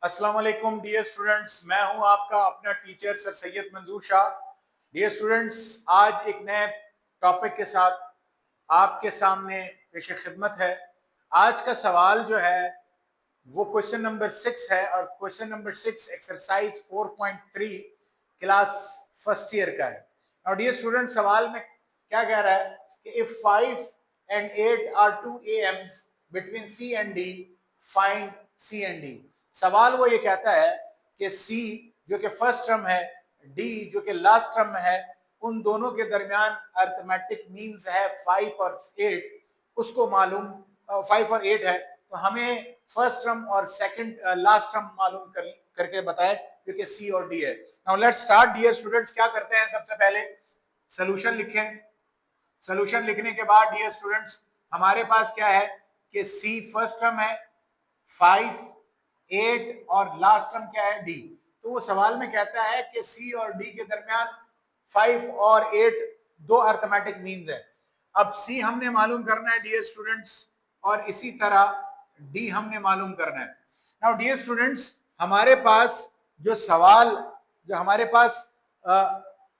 अस्सलाम वालेकुम dear students, मैं हूं आपका अपना टीचर सर सैयद मंजूर शाह। डियर स्टूडेंट्स, आज एक नए टॉपिक के साथ आपके सामने पेश खिदमत है। आज का सवाल जो है वो क्वेश्चन नंबर 6 है और question number 6 exercise 4.3 class first year का है। और डियर स्टूडेंट, सवाल में क्या कह रहा है कि if 5 and 8 are two AMs between C and D, find C and D। सवाल वो ये कहता है कि C जो कि फर्स्ट टर्म है, D जो कि लास्ट टर्म है, उन दोनों के दरमियान अर्थमेटिक मीन्स है 5 और 8, उसको मालूम 5 और 8 है, तो हमें फर्स्ट टर्म और सेकंड लास्ट टर्म मालूम करके बताए जो कि सी और डी है। Now let's start dear students. क्या करते हैं, सबसे पहले सोल्यूशन लिखें। सोल्यूशन लिखने के बाद डियर स्टूडेंट्स हमारे पास क्या है कि सी फर्स्ट टर्म है, 5, 8 और लास्ट टर्म क्या है, डी। तो वो सवाल में कहता है कि सी और डी के दरमियान 5 और 8 दो अर्थमेटिक मीन्स है। अब सी हमने मालूम करना है डियर स्टूडेंट्स, और इसी तरह डी हमने मालूम करना है। नाउ डियर स्टूडेंट्स, हमारे पास जो सवाल, जो हमारे पास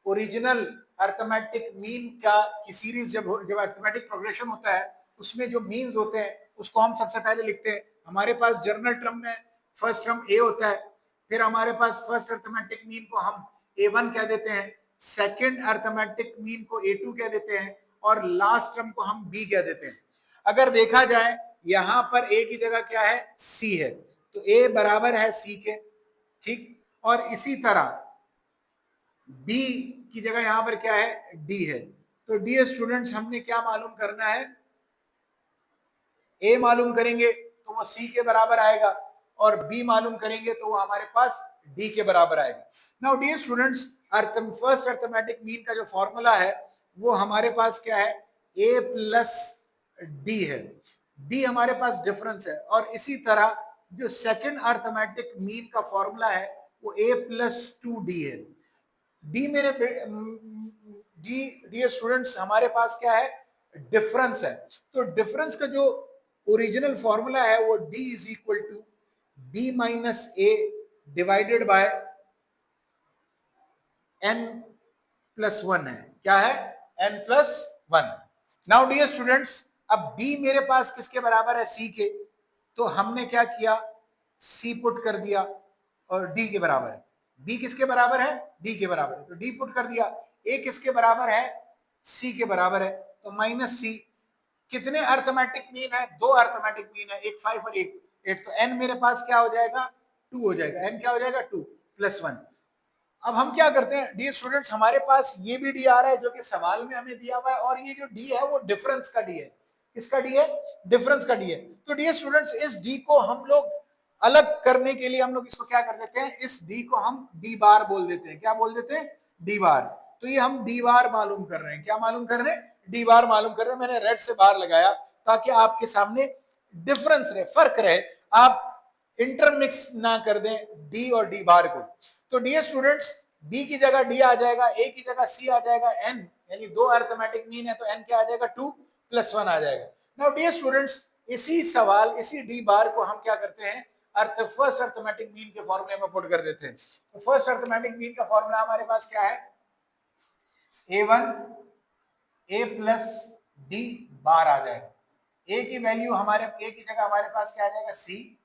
ओरिजिनल अर्थमेटिक मीन का की सीरीज जब अर्थमेटिक प्रोग्रेशन होता है उसमें जो मीन्स होते हैं उसको हम सबसे पहले लिखते हैं। हमारे पास जर्नल टर्म में फर्स्ट टर्म ए होता है, फिर हमारे पास फर्स्ट अर्थमेटिक मीन को हम A1 कह देते हैं, सेकंड अर्थमेटिक मीन को A2 कह देते हैं और लास्ट टर्म को हम B कह देते हैं। अगर देखा जाए यहां पर A की जगह क्या है, C है, तो A बराबर है C के, ठीक। और इसी तरह B की जगह यहां पर क्या है, D है। तो डियर स्टूडेंट्स हमने क्या मालूम करना है, A मालूम करेंगे तो वो C के बराबर आएगा और B मालूम करेंगे तो वो हमारे पास D के बराबर आएगा। Now dear students, first arithmetic mean का जो फॉर्मूला है वो हमारे पास क्या है, A प्लस D है। D हमारे पास डिफरेंस है, और इसी तरह जो सेकंड अर्थमेटिक मीन का फॉर्मूला है वो A प्लस 2D है। डी मेरे डी डियर स्टूडेंट्स हमारे पास क्या है, डिफरेंस है। तो डिफरेंस का जो ओरिजिनल फॉर्मूला है वो D is equal to B minus A divided by N plus 1 है। क्या है, N plus 1। Now dear students, अब बी मेरे पास किसके बराबर है, सी के, तो हमने क्या किया, सी पुट कर दिया और डी के बराबर है। बी किसके बराबर है, डी के बराबर है, तो डी पुट कर दिया। ए किसके बराबर है, सी के बराबर है, तो माइनस सी। कितने अर्थमेटिक मीन है, दो अर्थमेटिक मीन है, एक 5 और एक 8, तो एन मेरे पास क्या हो जाएगा, 2 हो जाएगा। एन क्या हो जाएगा, 2 प्लस 1। अब हम क्या करते हैं डियर स्टूडेंट्स, हमारे पास ये भी डी आ रहा है जो कि सवाल में हमें दिया हुआ है, और ये जो डी है वो डिफरेंस का डी है। किसका डी है, डिफरेंस का डी है। तो डियर स्टूडेंट्स इस डी को हम लोग अलग करने के लिए हम लोग इसको क्या कर देते हैं, इस डी को हम डी बार बोल देते हैं। क्या बोल देते हैं, डी बार। तो ये हम डी बार मालूम कर रहे हैं। क्या मालूम कर रहे हैं, डी बार मालूम कर रहे हैं। मैंने रेड से बार लगाया ताकि आपके सामने डिफरेंस रहे, फर्क रहे, आप इंटरमिक्स ना कर दें डी और डी बार को। तो डियर स्टूडेंट्स, बी की जगह डी आ जाएगा, ए की जगह सी आ जाएगा, एन यानी दो अर्थमेटिक मीन है तो एन क्या आ जाएगा, 2 प्लस 1 आ जाएगा। नाउ डियर स्टूडेंट्स, इसी सवाल, इसी डी बार को हम क्या करते हैं, फर्स्ट अर्थमेटिक मीन के फॉर्मूले में पुट कर देते हैं। तो फर्स्ट अर्थमेटिक मीन का फॉर्मूला हमारे पास क्या है, A1 ए प्लस डी बार आ जाएगा। ए की वैल्यू हमारे, ए की जगह हमारे पास क्या आ जाएगा, सी,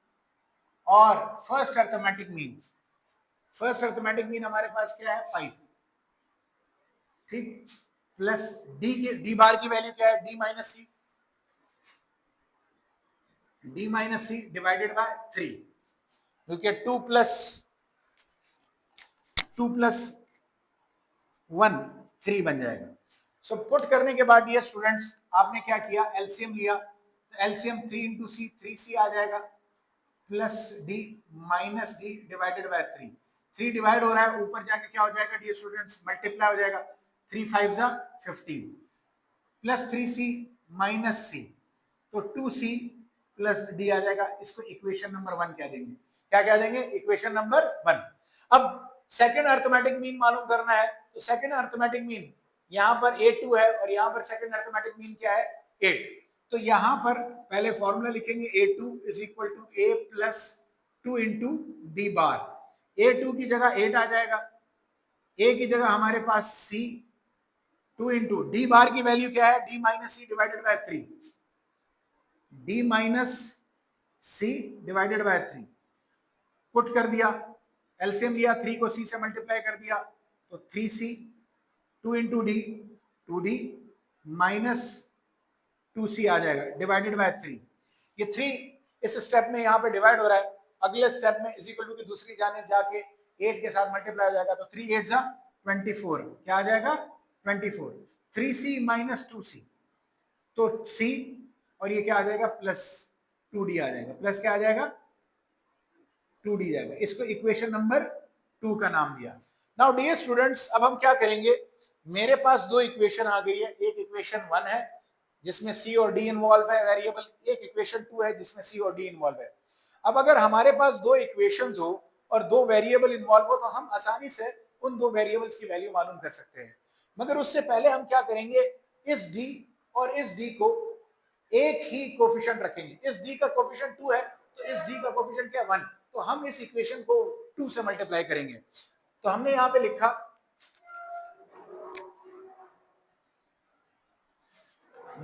और first arithmetic mean, first arithmetic mean हमारे पास क्या है, 5, ठीक, प्लस डी की, डी बार की वैल्यू क्या है, D minus C, D minus C divided by 3, क्योंकि 2 प्लस 1 3 बन जाएगा। सो पुट करने के बाद ये स्टूडेंट्स आपने क्या किया, एलसीएम लिया, तो एलसीएम 3 इंटू सी, 3c आ जाएगा, plus D minus D divided by 3। 3 divide हो रहा है, ऊपर जाके क्या हो जाएगा डियर स्टूडेंट्स, मल्टीप्लाई हो जाएगा, 3 5 जा 15, प्लस 3c माइनस सी, तो 2c प्लस डी आ जाएगा। इसको इक्वेशन नंबर 1 कह देंगे। क्या कह देंगे, इक्वेशन नंबर 1। अब सेकंड अर्थमेटिक मीन मालूम करना है, तो सेकंड अर्थमेटिक मीन यहां पर A2 है और यहां पर सेकंड अर्थमेटिक मीन क्या है, 8। तो यहां पर पहले फॉर्मूला लिखेंगे, A2 is equal to A plus 2 into D bar. A2 की जगह 8 आ जाएगा, A की जगह हमारे पास C, 2 इंटू डी बार की वैल्यू क्या है, D minus C divided by 3, D minus C divided by 3 put कर दिया, एलसीएम लिया, 3 को C से मल्टीप्लाई कर दिया तो 3C, 2 into D 2D minus 2C आ जाएगा डिवाइडेड बाय 3। ये 3 इस स्टेप में यहाँ पे डिवाइड हो रहा है, अगले स्टेप में इज इक्वल टू की दूसरी जाने जाके 8 के साथ मल्टीप्लाई हो जाएगा तो 3 8 जा 24, क्या आ जाएगा 24, 3C माइनस 2C तो C और ये क्या आ जाएगा प्लस 2D आ जाएगा, प्लस क्या आ जाएगा 2D जाएगा, इसको इक्वेशन नंबर 2 का नाम दिया। नाउ डियर स्टूडेंट्स, अब हम क्या करेंगे, मेरे पास दो इक्वेशन आ गई है, एक इक्वेशन 1 है जिसमें C और D इन्वॉल्व है वेरिएबल, एक इक्वेशन 2 है जिसमें C और D इन्वॉल्व है। अब अगर हमारे पास दो इक्वेशंस हो और दो वेरिएबल इन्वॉल्व हो तो हम आसानी से उन दो वेरिएबल्स की वैल्यू मालूम कर सकते हैं, मगर उससे पहले हम क्या करेंगे, इस D और इस D को एक ही कोफिशिएंट रखेंगे। इस D का कोफिशिएंट 2 है तो इस D का कोफिशिएंट क्या 1, तो हम इस इक्वेशन को 2 से मल्टीप्लाई करेंगे। तो हमने यहां पे लिखा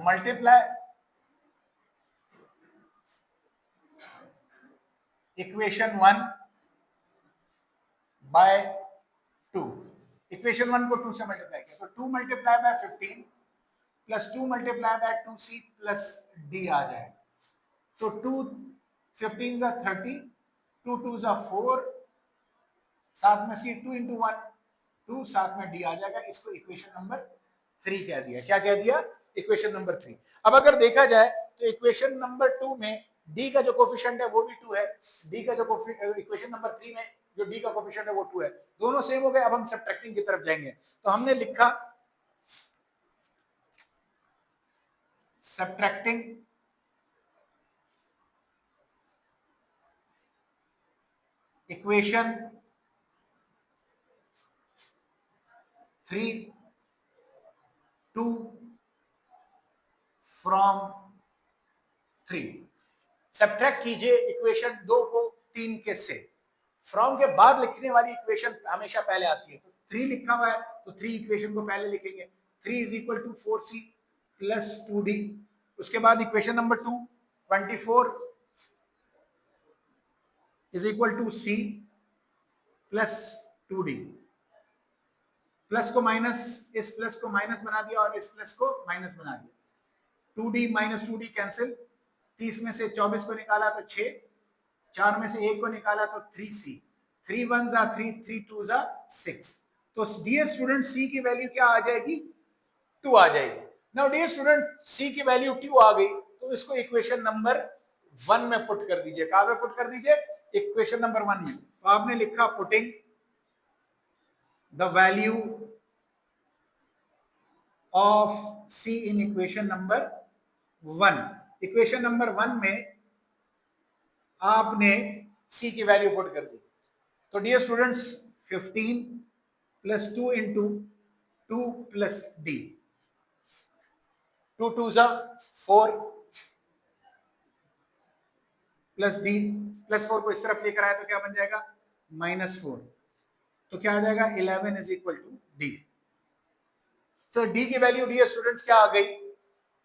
मल्टीप्लाई इक्वेशन 1 बाय 2, इक्वेशन 1 को 2 से मल्टीप्लाई किया तो 2 multiply by 15 plus 2 multiply by 2C plus D आ जाएगा। तो 2 15 जा 30, 2 2 जा 4, साथ में C 2 इंटू 1 2, साथ में D आ जाएगा, इसको इक्वेशन नंबर 3 कह दिया। क्या कह दिया, इक्वेशन नंबर 3। अब अगर देखा जाए तो इक्वेशन नंबर 2 में D का जो कोफिशिएंट है वो भी 2 है, D का जो इक्वेशन नंबर 3 में जो D का कोफिशिएंट है वो 2 है, दोनों सेम हो गए। अब हम सब्ट्रैक्टिंग की तरफ जाएंगे, तो हमने लिखा सब्ट्रैक्टिंग इक्वेशन 3 2 फ्रॉम 3, सब्ट्रैक्ट कीजिए इक्वेशन 2 को 3 के से। फ्रॉम के बाद लिखने वाली इक्वेशन हमेशा पहले आती है, तो 3 लिखा हुआ है तो 3 इक्वेशन को पहले लिखेंगे, 3 is equal to 4C plus 2D। उसके बाद equation number 2 24 is equal to C plus 2D, plus को माइनस, इस प्लस को माइनस बना दिया और इस प्लस को माइनस बना दिया, 2D माइनस 2D कैंसिल, 30 में से 24 को निकाला तो 6, 4 में से 1 को निकाला तो 3C, 3 1 जा 3, 3 2 जा 6। तो डियर स्टूडेंट C की वैल्यू क्या आ जाएगी, 2 आ जाएगी। नाउ डियर स्टूडेंट C की वैल्यू 2 आ गई तो इसको इक्वेशन नंबर 1 में पुट कर दीजिए। कहां पे पुट कर दीजिए, इक्वेशन नंबर 1 में। तो आपने लिखा putting the value of C in equation number 1। Equation number 1 में आपने C की वैल्यू पुट कर दी। तो dear students 15 plus 2 into 2 plus D, 2 2 जा 4 प्लस D, प्लस 4 को इस तरफ लेकर आए तो क्या बन जाएगा -4, तो क्या आ जाएगा 11 इज इक्वल टू D। तो D की वैल्यू डियर स्टूडेंट्स क्या आ गई,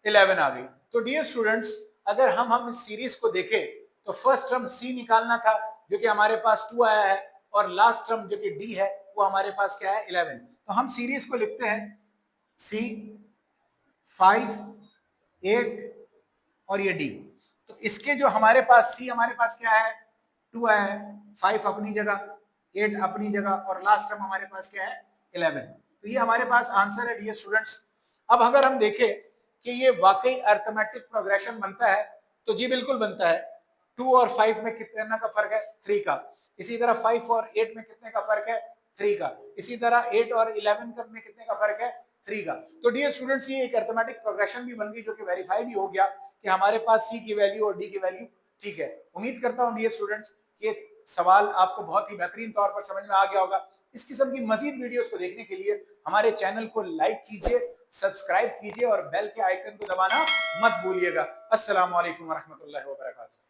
11 आ गई। तो डियर स्टूडेंट्स अगर हम इस सीरीज को देखें तो फर्स्ट टर्म C निकालना था जो कि हमारे पास 2 आया है, और लास्ट टर्म जो कि D है वो हमारे पास क्या है 11। तो हम सीरीज को लिखते हैं C 5 8 और ये D। तो इसके जो हमारे पास C हमारे पास क्या है 2 आया है, 5 अपनी जगह, 8 अपनी जगह, और लास्ट टर्म हमारे पास क्या है 11। तो ये हमारे पास आंसर है डियर स्टूडेंट्स। अब अगर हम देखें कि ये वाकई अर्थमेटिक प्रोग्रेशन बनता है तो जी बिल्कुल बनता है। 2 और 5 में कितना का फर्क है 3 का, इसी तरह 5 और 8 में कितने का फर्क है 3 का, इसी तरह 8 और 11 में कितने का फर्क है 3 का। तो डियर स्टूडेंट्स ये एक अर्थमेटिक प्रोग्रेशन भी बन गई जो कि वेरीफाई भी हो गया कि हमारे पास C की वैल्यू और D की वैल्यू ठीक है। उम्मीद करता हूं डियर स्टूडेंट्स कि सवाल आपको बहुत ही बेहतरीन तौर पर समझ में आ गया होगा। इस किस्म की मजीद वीडियोस को देखने के लिए हमारे चैनल को लाइक कीजिए, सब्सक्राइब कीजिए और बेल के आइकन को दबाना मत भूलिएगा। अस्सलाम वालेकुम व रहमतुल्लाहि व बरकातहू।